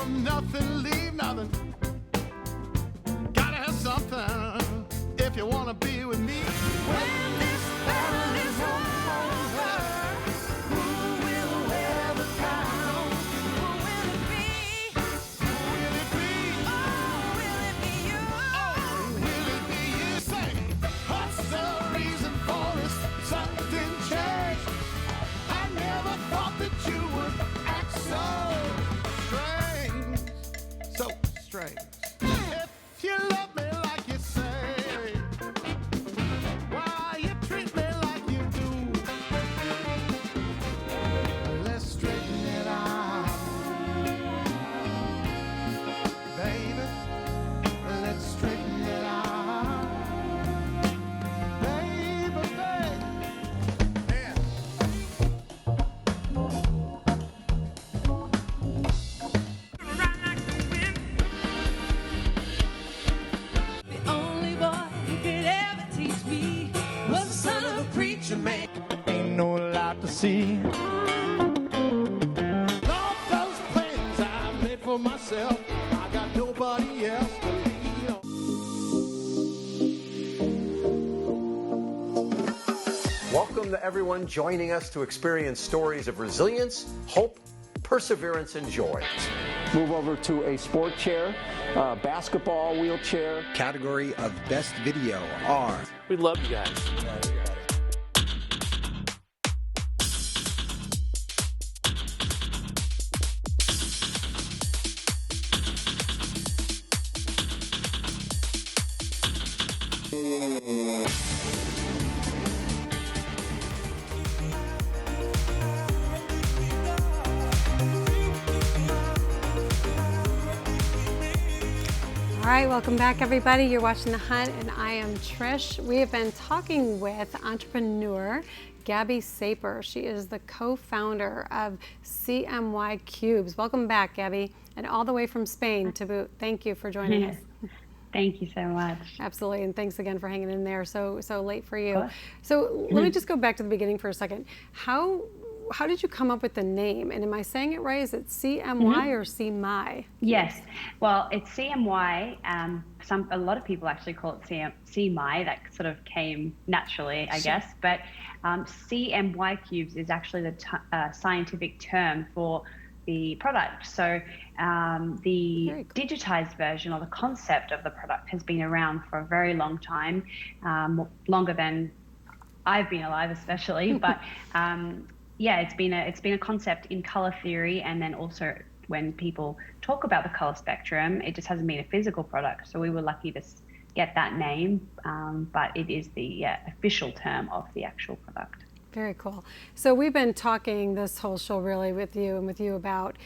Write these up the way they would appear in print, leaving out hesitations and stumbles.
from nothing, leave nothing. Gotta have something if you wanna be with me. When this battle is over, who will wear the crown? Who will it be? Who will it be? Oh, will it be you? Oh, will it be you? Say, what's the reason for this sudden change? I never thought that you would act so strange, so strange. If you love me like you say, why you treat me like you do? Let's straighten it out, baby. Let's straighten it out, baby, baby. Yeah. The only boy who could ever teach me was the son of a preacher man. Ain't no lot to see. All those plans I made for myself, I got nobody else to lean on. Welcome to everyone joining us to experience stories of resilience, hope, perseverance, and joy. Move over to a sport chair, basketball wheelchair. Category of Best Video are We love you guys. All right, welcome back, everybody. You're watching The Hunt, and I am Trish. We have been talking with entrepreneur Gabi Saper. She is the co-founder of CMY Cubes. Welcome back, Gabi, and all the way from Spain to boot. Thank you for joining us. Thank you so much. Absolutely, and thanks again for hanging in there so late for you. So let me just go back to the beginning for a second. How did you come up with the name? And am I saying it right? Is it CMY or CMY? Yes. Well, it's CMY. A lot of people actually call it CMY. That sort of came naturally, I guess. But CMY Cubes is actually the scientific term for the product. So the digitized version or the concept of the product has been around for a very long time, longer than I've been alive, especially. But yeah, it's been a concept in color theory, and then also when people talk about the color spectrum, it just hasn't been a physical product. So we were lucky to get that name, but it is the official term of the actual product. Very cool. So we've been talking this whole show really with you about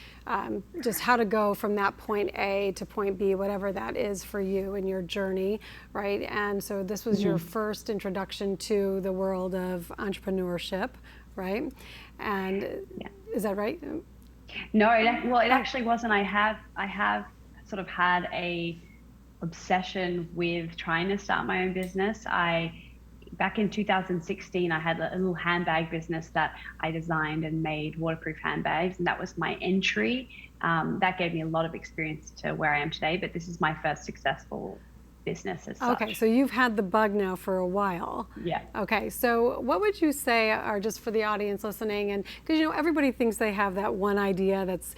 just how to go from that point A to point B, whatever that is for you in your journey, right? And so this was your first introduction to the world of entrepreneurship, right? And is that right? No, it actually wasn't. I have sort of had a obsession with trying to start my own business. Back in 2016, I had a little handbag business that I designed and made waterproof handbags, and that was my entry. That gave me a lot of experience to where I am today, but this is my first successful business as such. Okay, so you've had the bug now for a while. Yeah. Okay, so what would you say are, just for the audience listening, and because everybody thinks they have that one idea that's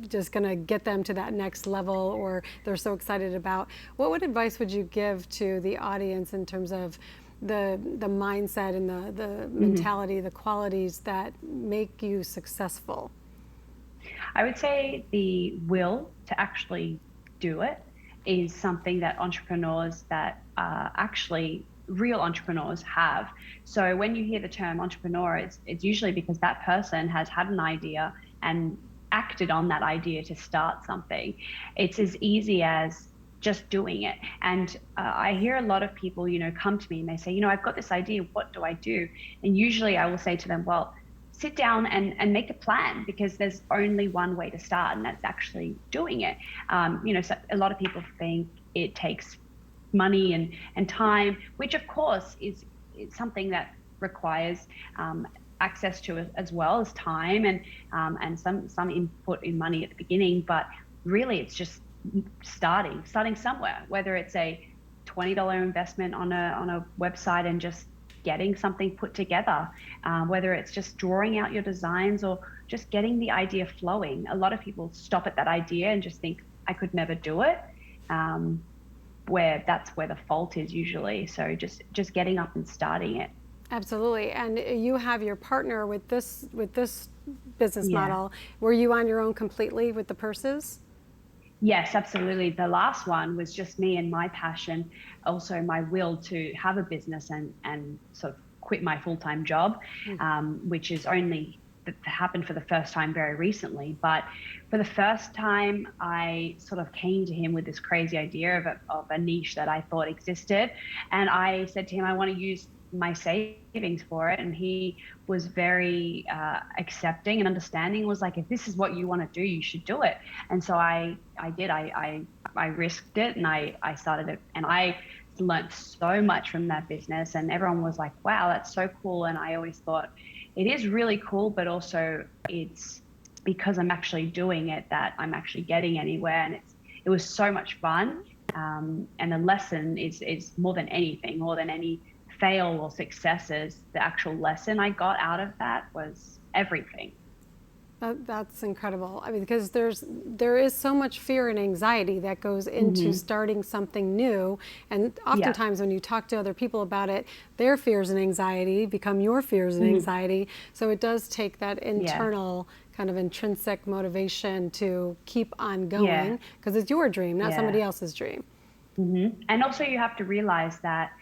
just going to get them to that next level, or they're so excited about, what advice would you give to the audience in terms of the mindset and the mentality, the qualities that make you successful? I would say the will to actually do it is something that entrepreneurs that actually real entrepreneurs have. So when you hear the term entrepreneur, it's usually because that person has had an idea and acted on that idea to start something. It's as easy as just doing it. And I hear a lot of people, come to me and they say, I've got this idea, what do I do? And usually I will say to them, well, sit down and make a plan, because there's only one way to start, and that's actually doing it. So a lot of people think it takes money and time, which of course is something that requires access to as well as time and some input in money at the beginning. But really, it's just starting somewhere, whether it's a $20 investment on a website and just getting something put together, whether it's just drawing out your designs or just getting the idea flowing. A lot of people stop at that idea and just think, I could never do it, where that's where the fault is usually. So just getting up and starting it. Absolutely. And you have your partner with this business model. Were you on your own completely with the purses? Yes, absolutely. The last one was just me and my passion, also my will to have a business and sort of quit my full-time job, which is only happened for the first time very recently. But for the first time, I sort of came to him with this crazy idea of a niche that I thought existed. And I said to him, I want to use my savings for it. And he was very accepting and understanding, was like, if this is what you want to do, you should do it. And so I did. I risked it, and I started it, and I learned so much from that business. And everyone was like, wow, that's so cool. And I always thought, it is really cool, but also it's because I'm actually doing it that I'm actually getting anywhere. And it was so much fun. And the lesson is more than anything, more than any fail or successes, the actual lesson I got out of that was everything. That's incredible. I mean, because there is so much fear and anxiety that goes into starting something new, and oftentimes when you talk to other people about it, their fears and anxiety become your fears and anxiety. So it does take that internal kind of intrinsic motivation to keep on going, because it's your dream, not somebody else's dream. And also you have to realize that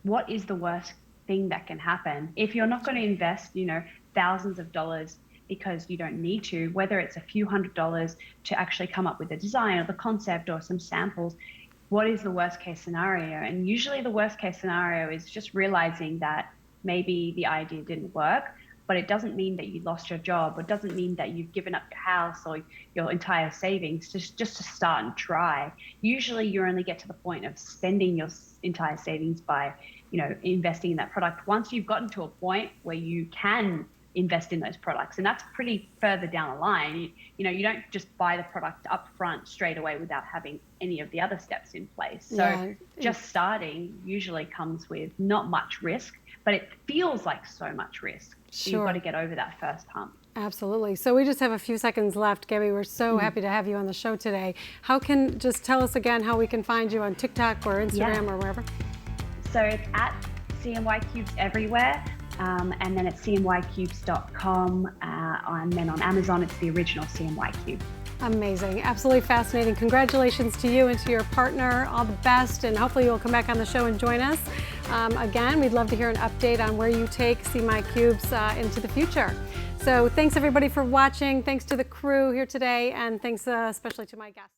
what is the worst thing that can happen? If you're not going to invest, thousands of dollars because you don't need to, whether it's a few $100s to actually come up with a design or the concept or some samples, what is the worst case scenario? And usually the worst case scenario is just realizing that maybe the idea didn't work, but it doesn't mean that you lost your job, or it doesn't mean that you've given up your house or your entire savings just to start and try. Usually you only get to the point of spending your entire savings by, investing in that product once you've gotten to a point where you can invest in those products. And that's pretty further down the line. You don't just buy the product up front straight away without having any of the other steps in place. So just starting usually comes with not much risk, but it feels like so much risk. So you've got to get over that first hump. Absolutely. So we just have a few seconds left. Gabby, we're so happy to have you on the show today. Just tell us again how we can find you on TikTok or Instagram or wherever. So it's at CMY Cubes everywhere. And then it's CMYCubes.com. And then on Amazon, it's the original CMY Cube. Amazing. Absolutely fascinating. Congratulations to you and to your partner. All the best. And hopefully you'll come back on the show and join us. Again, we'd love to hear an update on where you take CMY Cubes into the future. So thanks everybody for watching. Thanks to the crew here today. And thanks especially to my guests.